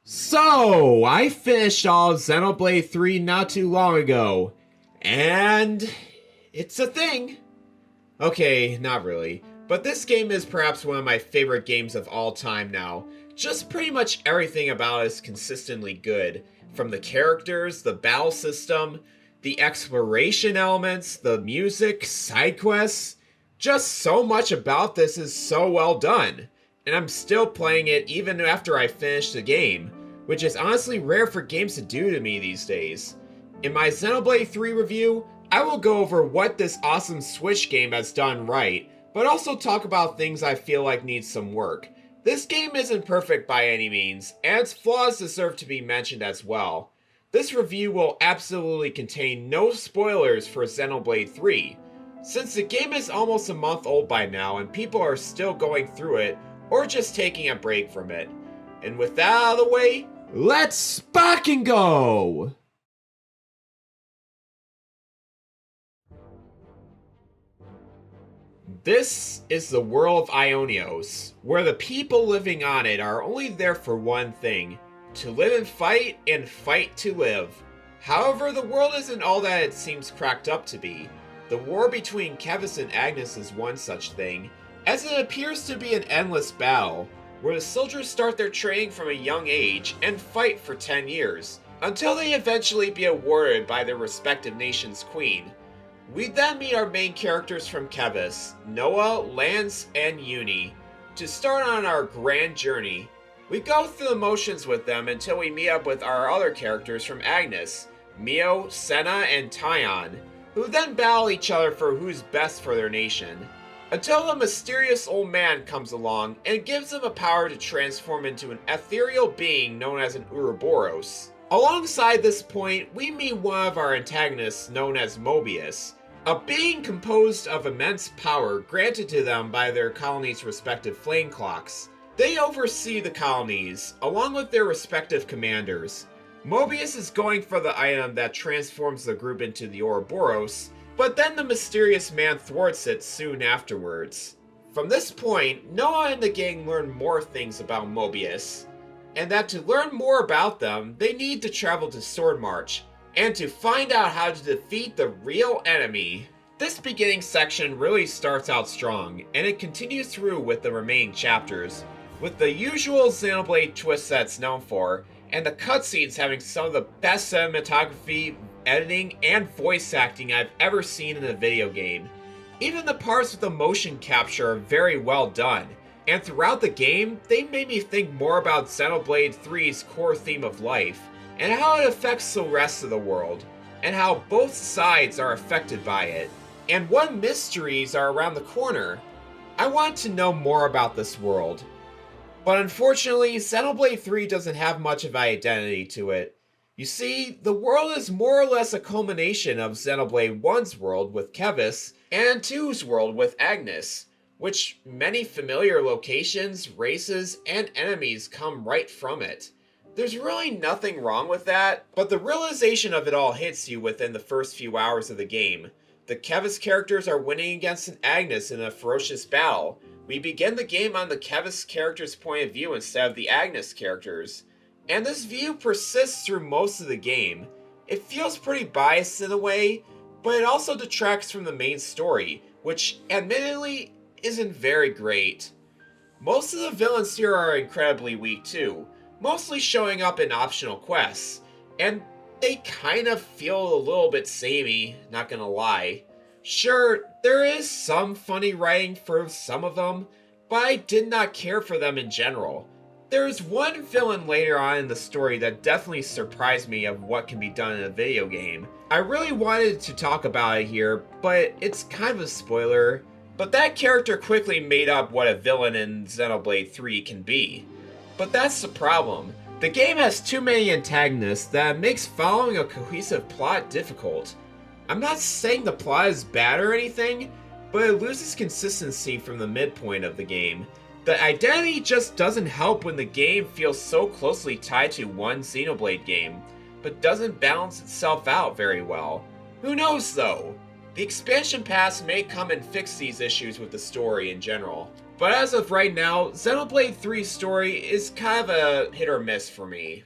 So, I finished all of Xenoblade 3 not too long ago, and it's a thing. Okay, not really, but this game is perhaps one of my favorite games of all time now. Just pretty much everything about it is consistently good. From the characters, the battle system, the exploration elements, the music, side quests. Just so much about this is so well done. And I'm still playing it even after I finish the game, which is honestly rare for games to do to me these days. In my Xenoblade 3 review, I will go over what this awesome Switch game has done right, but also talk about things I feel like need some work. This game isn't perfect by any means, and its flaws deserve to be mentioned as well. This review will absolutely contain no spoilers for Xenoblade 3. Since the game is almost a month old by now and people are still going through it, or just taking a break from it. And with that out of the way, let's spark and go! This is the world of Ionios, where the people living on it are only there for one thing: to live and fight to live. However, the world isn't all that it seems cracked up to be. The war between Kevis and Agnes is one such thing, as it appears to be an endless battle, where the soldiers start their training from a young age and fight for 10 years, until they eventually be awarded by their respective nation's queen. We then meet our main characters from Kevis, Noah, Lance, and Uni, to start on our grand journey. We go through the motions with them until we meet up with our other characters from Agnes, Mio, Senna, and Tyon, who then battle each other for who's best for their nation, until a mysterious old man comes along and gives them a power to transform into an ethereal being known as an Ouroboros. Alongside this point, we meet one of our antagonists known as Mobius, a being composed of immense power granted to them by their colony's respective flame clocks. They oversee the colonies, along with their respective commanders. Mobius is going for the item that transforms the group into the Ouroboros, but then the mysterious man thwarts it soon afterwards. From this point, Noah and the gang learn more things about Mobius, and that to learn more about them, they need to travel to Swordmarch, and to find out how to defeat the real enemy. This beginning section really starts out strong, and it continues through with the remaining chapters, with the usual Xenoblade twists that it's known for, and the cutscenes having some of the best cinematography, editing, and voice acting I've ever seen in a video game. Even the parts with the motion capture are very well done, and throughout the game, they made me think more about Xenoblade 3's core theme of life, and how it affects the rest of the world, and how both sides are affected by it, and what mysteries are around the corner. I want to know more about this world. But unfortunately, Xenoblade 3 doesn't have much of an identity to it. You see, the world is more or less a culmination of Xenoblade 1's world with Kevis, and 2's world with Agnes, which many familiar locations, races, and enemies come right from it. There's really nothing wrong with that, but the realization of it all hits you within the first few hours of the game. The Kevis characters are winning against an Agnes in a ferocious battle. We begin the game on the Kevis character's point of view instead of the Agnes characters, and this view persists through most of the game. It feels pretty biased in a way, but it also detracts from the main story, which admittedly isn't very great. Most of the villains here are incredibly weak too, mostly showing up in optional quests, and they kind of feel a little bit samey, not gonna lie. Sure, there is some funny writing for some of them, but I did not care for them in general. There is one villain later on in the story that definitely surprised me of what can be done in a video game. I really wanted to talk about it here, but it's kind of a spoiler. But that character quickly made up what a villain in Xenoblade 3 can be. But that's the problem. The game has too many antagonists that makes following a cohesive plot difficult. I'm not saying the plot is bad or anything, but it loses consistency from the midpoint of the game. The identity just doesn't help when the game feels so closely tied to one Xenoblade game, but doesn't balance itself out very well. Who knows though? The expansion pass may come and fix these issues with the story in general. But as of right now, Xenoblade 3's story is kind of a hit or miss for me.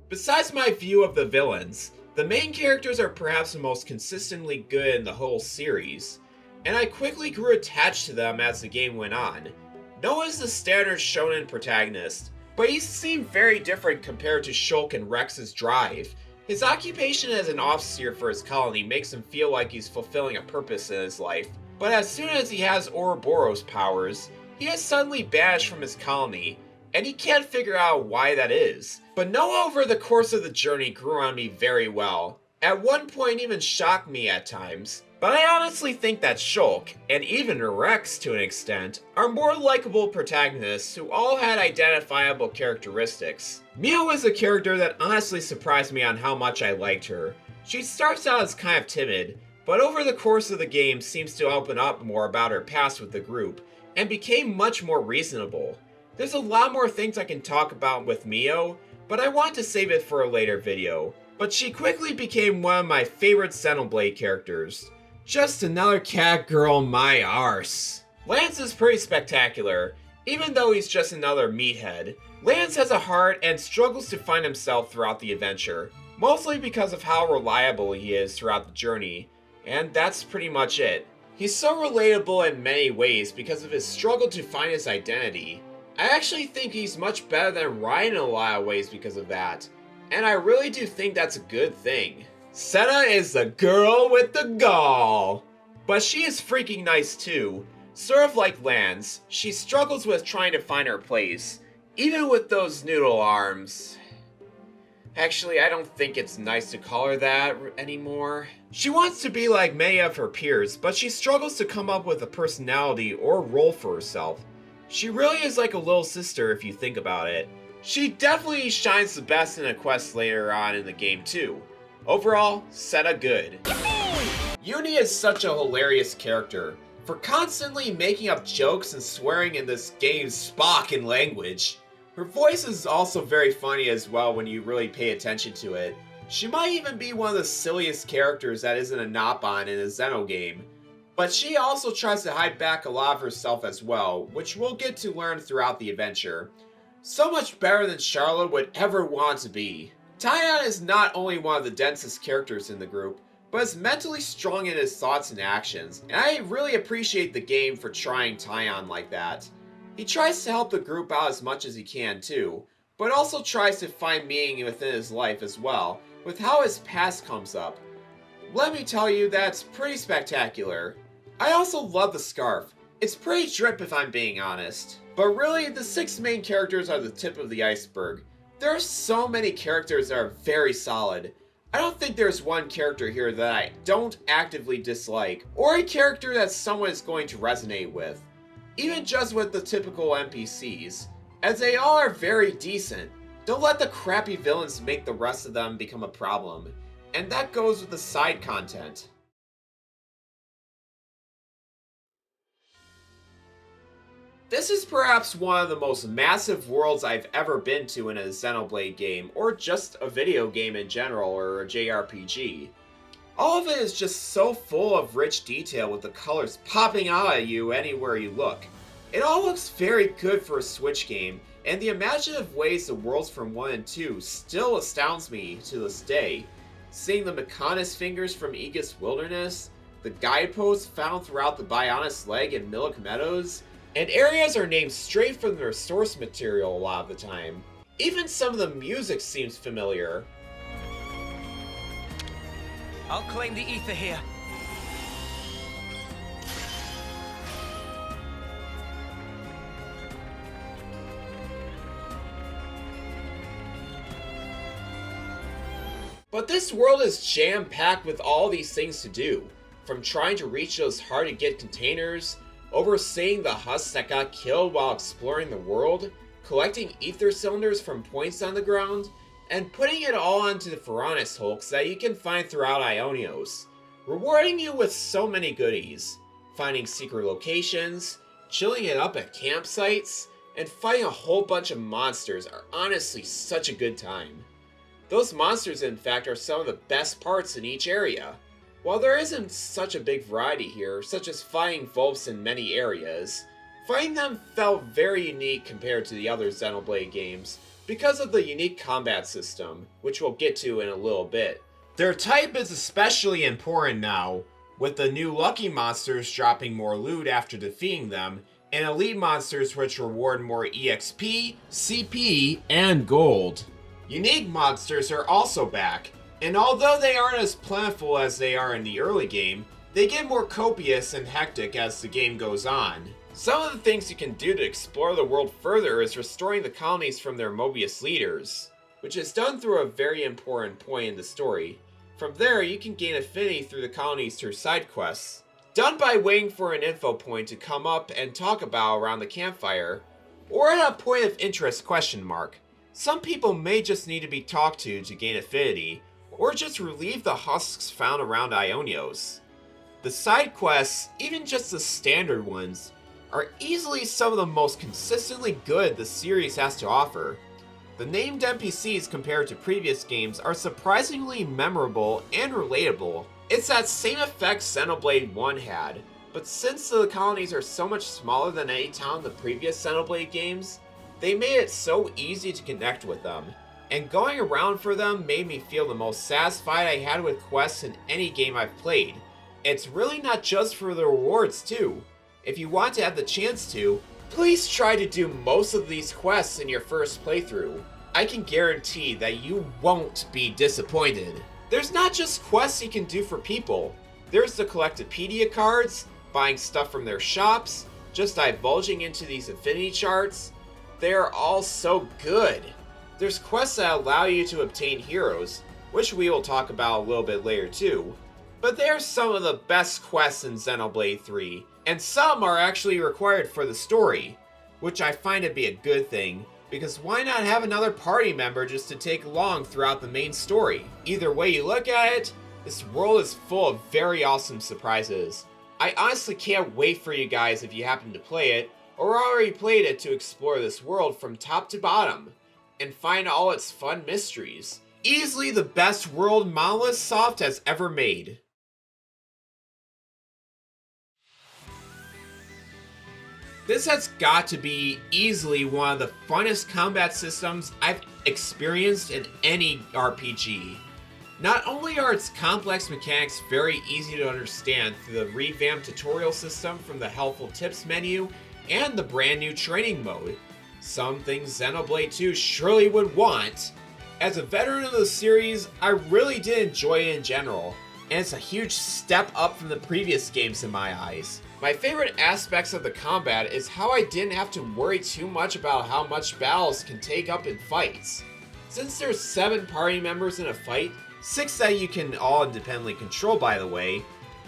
Besides my view of the villains, the main characters are perhaps the most consistently good in the whole series, and I quickly grew attached to them as the game went on. Noah is the standard shonen protagonist, but he seemed very different compared to Shulk and Rex's drive. His occupation as an officer for his colony makes him feel like he's fulfilling a purpose in his life, but as soon as he has Ouroboros powers, he is suddenly banished from his colony, and he can't figure out why that is. But Noah over the course of the journey grew on me very well. At one point even shocked me at times. But I honestly think that Shulk, and even Rex to an extent, are more likable protagonists who all had identifiable characteristics. Mio is a character that honestly surprised me on how much I liked her. She starts out as kind of timid, but over the course of the game seems to open up more about her past with the group, and became much more reasonable. There's a lot more things I can talk about with Mio, but I want to save it for a later video. But she quickly became one of my favorite Xenoblade characters. Just another cat girl my arse. Lance is pretty spectacular, even though he's just another meathead. Lance has a heart and struggles to find himself throughout the adventure, mostly because of how reliable he is throughout the journey, and that's pretty much it. He's so relatable in many ways because of his struggle to find his identity. I actually think he's much better than Ryan in a lot of ways because of that, and I really do think that's a good thing. Senna is the girl with the gall, but she is freaking nice too. Sort of like Lance, she struggles with trying to find her place, even with those noodle arms. Actually, I don't think it's nice to call her that anymore. She wants to be like many of her peers, but she struggles to come up with a personality or role for herself. She really is like a little sister if you think about it. She definitely shines the best in a quest later on in the game too. Overall, Senna good. Uni is such a hilarious character, for constantly making up jokes and swearing in this game's Spock language. Her voice is also very funny as well when you really pay attention to it. She might even be one of the silliest characters that isn't a Nopon in a Xeno game. But she also tries to hide back a lot of herself as well, which we'll get to learn throughout the adventure. So much better than Charlotte would ever want to be. Tyon is not only one of the densest characters in the group, but is mentally strong in his thoughts and actions, and I really appreciate the game for trying Tyon like that. He tries to help the group out as much as he can too, but also tries to find meaning within his life as well, with how his past comes up. Let me tell you, that's pretty spectacular. I also love the scarf. It's pretty drip if I'm being honest. But really, the 6 main characters are the tip of the iceberg. There are so many characters that are very solid. I don't think there's one character here that I don't actively dislike, or a character that someone is going to resonate with. Even just with the typical NPCs, as they all are very decent. Don't let the crappy villains make the rest of them become a problem. And that goes with the side content. This is perhaps one of the most massive worlds I've ever been to in a Xenoblade game, or just a video game in general, or a JRPG. All of it is just so full of rich detail with the colors popping out at you anywhere you look. It all looks very good for a Switch game, and the imaginative ways the worlds from 1 and 2 still astounds me to this day. Seeing the Mechonis fingers from Aegis Wilderness, the guideposts found throughout the Bionis Leg and Milik Meadows, and areas are named straight from their source material a lot of the time. Even some of the music seems familiar. I'll claim the ether here. But this world is jam-packed with all these things to do. From trying to reach those hard-to-get containers, overseeing the husks that got killed while exploring the world, collecting ether cylinders from points on the ground, and putting it all onto the Pharaonis hulks that you can find throughout Ionios, rewarding you with so many goodies. Finding secret locations, chilling it up at campsites, and fighting a whole bunch of monsters are honestly such a good time. Those monsters, in fact, are some of the best parts in each area. While there isn't such a big variety here, such as fighting Volps in many areas, fighting them felt very unique compared to the other Xenoblade games because of the unique combat system, which we'll get to in a little bit. Their type is especially important now, with the new lucky monsters dropping more loot after defeating them, and elite monsters which reward more EXP, CP, and gold. Unique monsters are also back, and although they aren't as plentiful as they are in the early game, they get more copious and hectic as the game goes on. Some of the things you can do to explore the world further is restoring the colonies from their Mobius leaders, which is done through a very important point in the story. From there, you can gain affinity through the colonies through side quests, done by waiting for an info point to come up and talk about around the campfire, or at a point of interest question mark. Some people may just need to be talked to gain affinity, or just relieve the husks found around Ionios. The side quests, even just the standard ones, are easily some of the most consistently good the series has to offer. The named NPCs compared to previous games are surprisingly memorable and relatable. It's that same effect Xenoblade 1 had, but since the colonies are so much smaller than any town in the previous Xenoblade games, they made it so easy to connect with them, and going around for them made me feel the most satisfied I had with quests in any game I've played. It's really not just for the rewards too. If you want to have the chance to, please try to do most of these quests in your first playthrough. I can guarantee that you won't be disappointed. There's not just quests you can do for people. There's the Collectopedia cards, buying stuff from their shops, just divulging into these affinity charts. They are all so good. There's quests that allow you to obtain heroes, which we will talk about a little bit later too. But they are some of the best quests in Xenoblade 3, and some are actually required for the story, which I find to be a good thing, because why not have another party member just to take along throughout the main story? Either way you look at it, this world is full of very awesome surprises. I honestly can't wait for you guys, if you happen to play it, or already played it, to explore this world from top to bottom, and find all its fun mysteries. Easily the best world Monolith Soft has ever made. This has got to be easily one of the funnest combat systems I've experienced in any RPG. Not only are its complex mechanics very easy to understand through the revamped tutorial system from the helpful tips menu and the brand new training mode, some things Xenoblade 2 surely would want. As a veteran of the series, I really did enjoy it in general, and it's a huge step up from the previous games in my eyes. My favorite aspects of the combat is how I didn't have to worry too much about how much battles can take up in fights. Since there's 7 party members in a fight, 6 that you can all independently control by the way,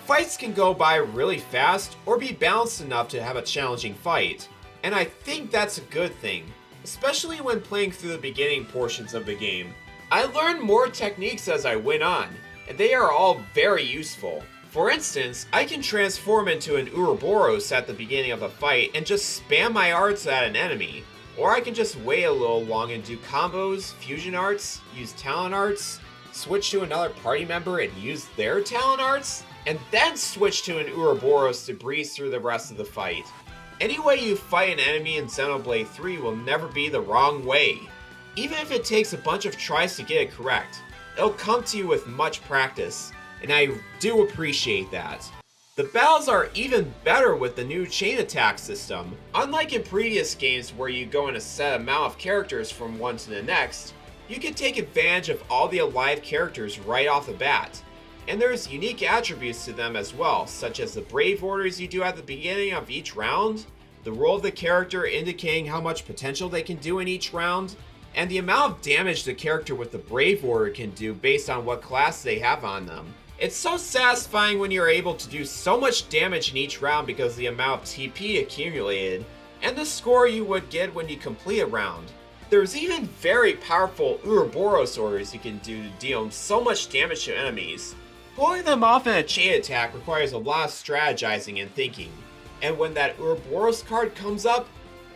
fights can go by really fast or be balanced enough to have a challenging fight. And I think that's a good thing, especially when playing through the beginning portions of the game. I learned more techniques as I went on, and they are all very useful. For instance, I can transform into an Ouroboros at the beginning of a fight and just spam my arts at an enemy. Or I can just wait a little long and do combos, fusion arts, use talent arts, switch to another party member and use their talent arts, and then switch to an Ouroboros to breeze through the rest of the fight. Any way you fight an enemy in Xenoblade 3 will never be the wrong way. Even if it takes a bunch of tries to get it correct, it'll come to you with much practice, and I do appreciate that. The battles are even better with the new chain attack system. Unlike in previous games where you go in a set amount of characters from one to the next, you can take advantage of all the alive characters right off the bat. And there's unique attributes to them as well, such as the brave orders you do at the beginning of each round, the role of the character indicating how much potential they can do in each round, and the amount of damage the character with the brave order can do based on what class they have on them. It's so satisfying when you're able to do so much damage in each round because of the amount of TP accumulated, and the score you would get when you complete a round. There's even very powerful Ouroboros orders you can do to deal so much damage to enemies. Pulling them off in a chain attack requires a lot of strategizing and thinking, and when that Ouroboros card comes up,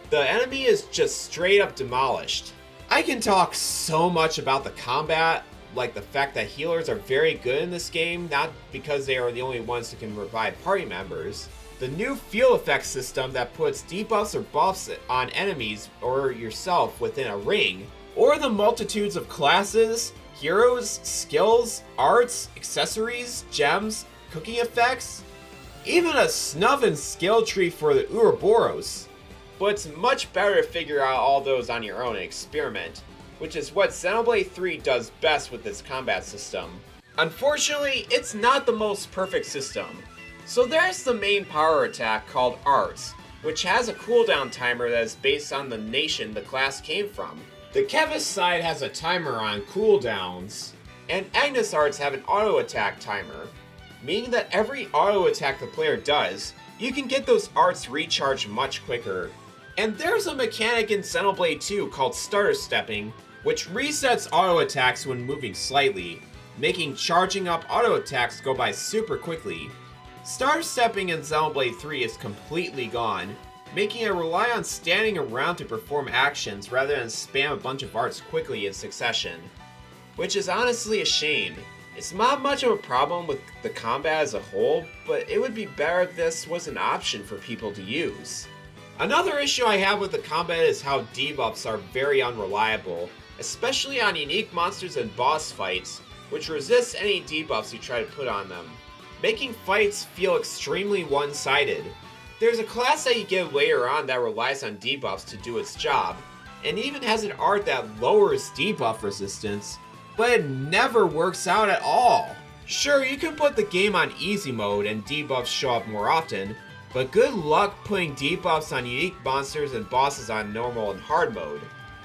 the enemy is just straight up demolished. I can talk so much about the combat, like the fact that healers are very good in this game, not because they are the only ones who can revive party members. The new field effect system that puts debuffs or buffs on enemies or yourself within a ring, or the multitudes of classes, heroes, skills, arts, accessories, gems, cooking effects, even a snuff and skill tree for the Ouroboros. But it's much better to figure out all those on your own and experiment, which is what Xenoblade 3 does best with its combat system. Unfortunately, it's not the most perfect system. So there's the main power attack called Arts, which has a cooldown timer that is based on the nation the class came from. The Kevis side has a timer on cooldowns, and Agnes Arts have an auto attack timer, meaning that every auto attack the player does, you can get those arts recharged much quicker. And there's a mechanic in Xenoblade 2 called Starter Stepping, which resets auto attacks when moving slightly, making charging up auto attacks go by super quickly. Starter Stepping in Xenoblade 3 is completely gone, making it rely on standing around to perform actions rather than spam a bunch of arts quickly in succession. Which is honestly a shame. It's not much of a problem with the combat as a whole, but it would be better if this was an option for people to use. Another issue I have with the combat is how debuffs are very unreliable, especially on unique monsters and boss fights, which resist any debuffs you try to put on them, making fights feel extremely one-sided. There's a class that you get later on that relies on debuffs to do its job, and even has an art that lowers debuff resistance, but it never works out at all. Sure, you can put the game on easy mode and debuffs show up more often, but good luck putting debuffs on unique monsters and bosses on normal and hard mode.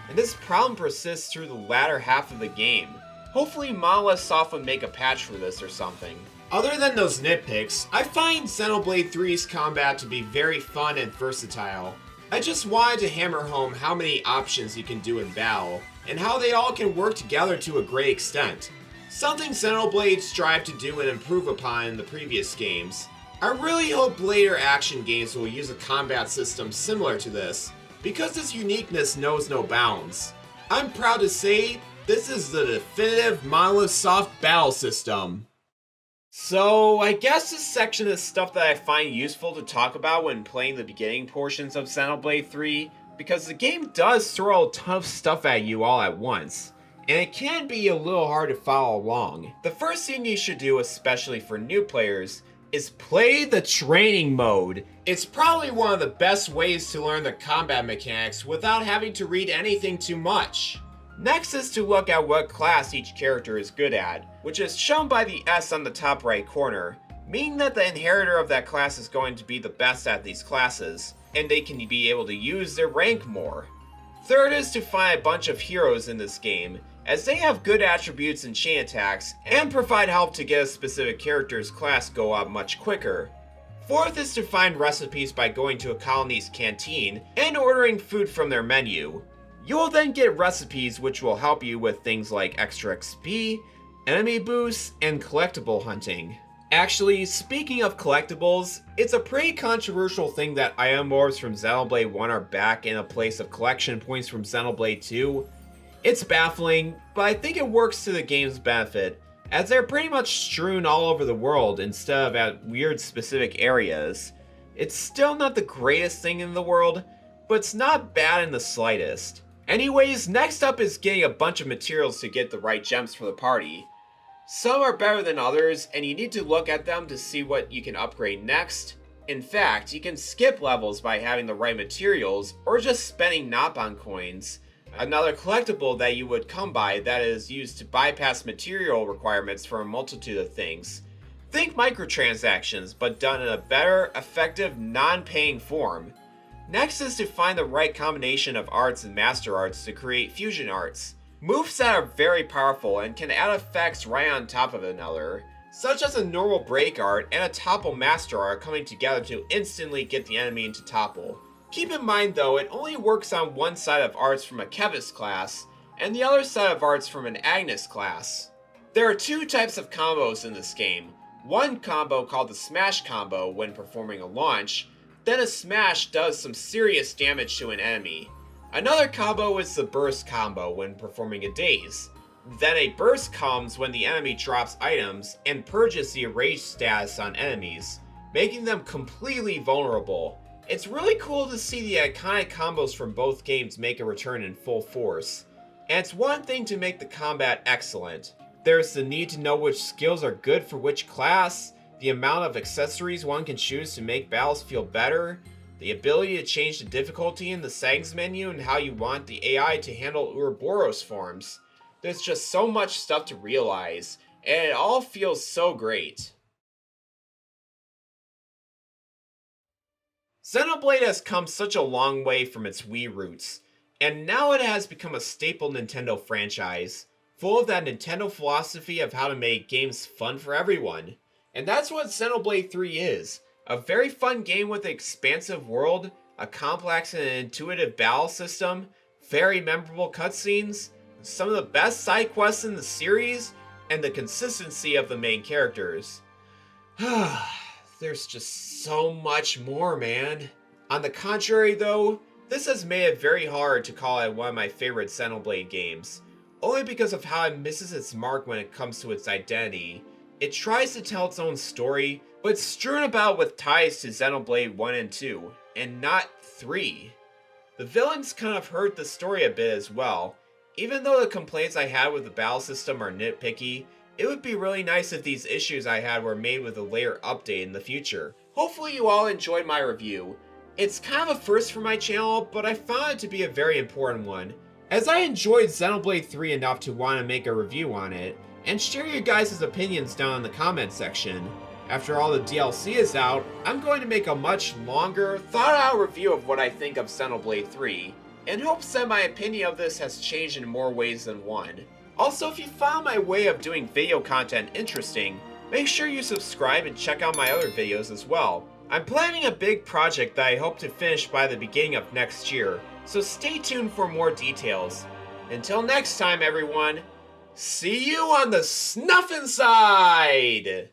And this problem persists through the latter half of the game. Hopefully Monolith Soft would make a patch for this or something. Other than those nitpicks, I find Xenoblade 3's combat to be very fun and versatile. I just wanted to hammer home how many options you can do in battle, and how they all can work together to a great extent. Something Xenoblade strived to do and improve upon in the previous games. I really hope later action games will use a combat system similar to this, because its uniqueness knows no bounds. I'm proud to say, this is the definitive Monolith Soft battle system. So, I guess this section is stuff that I find useful to talk about when playing the beginning portions of Xenoblade 3, because the game does throw a ton of stuff at you all at once, and it can be a little hard to follow along. The first thing you should do, especially for new players, is play the training mode. It's probably one of the best ways to learn the combat mechanics without having to read anything too much. Next is to look at what class each character is good at, which is shown by the S on the top right corner, meaning that the inheritor of that class is going to be the best at these classes, and they can be able to use their rank more. Third is to find a bunch of heroes in this game, as they have good attributes and chain attacks, and provide help to get a specific character's class go up much quicker. Fourth is to find recipes by going to a colony's canteen and ordering food from their menu. You will then get recipes which will help you with things like extra XP, enemy boosts, and collectible hunting. Actually, speaking of collectibles, it's a pretty controversial thing that item orbs from Xenoblade 1 are back in a place of collection points from Xenoblade 2. It's baffling, but I think it works to the game's benefit, as they're pretty much strewn all over the world instead of at weird specific areas. It's still not the greatest thing in the world, but it's not bad in the slightest. Anyways, next up is getting a bunch of materials to get the right gems for the party. Some are better than others, and you need to look at them to see what you can upgrade next. In fact, you can skip levels by having the right materials, or just spending Nopon coins, another collectible that you would come by that is used to bypass material requirements for a multitude of things. Think microtransactions, but done in a better, effective, non-paying form. Next is to find the right combination of arts and master arts to create fusion arts. Moves that are very powerful and can add effects right on top of another, such as a normal break art and a topple master art coming together to instantly get the enemy into topple. Keep in mind though, it only works on one side of arts from a Kevis class, and the other side of arts from an Agnes class. There are two types of combos in this game. One combo called the Smash combo when performing a launch, then a smash does some serious damage to an enemy. Another combo is the Burst combo when performing a daze. Then a burst comes when the enemy drops items and purges the rage status on enemies, making them completely vulnerable. It's really cool to see the iconic combos from both games make a return in full force. And it's one thing to make the combat excellent. There's the need to know which skills are good for which class, the amount of accessories one can choose to make battles feel better, the ability to change the difficulty in the settings menu, and how you want the AI to handle Ouroboros forms. There's just so much stuff to realize, and it all feels so great. Xenoblade has come such a long way from its Wii roots, and now it has become a staple Nintendo franchise, full of that Nintendo philosophy of how to make games fun for everyone. And that's what Xenoblade 3 is. A very fun game with an expansive world, a complex and intuitive battle system, very memorable cutscenes, some of the best side quests in the series, and the consistency of the main characters. There's just so much more, man. On the contrary though, this has made it very hard to call it one of my favorite Xenoblade games, only because of how it misses its mark when it comes to its identity. It tries to tell its own story, but it's strewn about with ties to Xenoblade 1 and 2, and not 3. The villains kind of hurt the story a bit as well. Even though the complaints I had with the battle system are nitpicky, it would be really nice if these issues I had were made with a later update in the future. Hopefully you all enjoyed my review. It's kind of a first for my channel, but I found it to be a very important one, as I enjoyed Xenoblade 3 enough to want to make a review on it, and share your guys' opinions down in the comment section. After all the DLC is out, I'm going to make a much longer, thought-out review of what I think of Xenoblade 3, in hopes that my opinion of this has changed in more ways than one. Also, if you found my way of doing video content interesting, make sure you subscribe and check out my other videos as well. I'm planning a big project that I hope to finish by the beginning of next year, so stay tuned for more details. Until next time everyone, see you on the snuffin' side!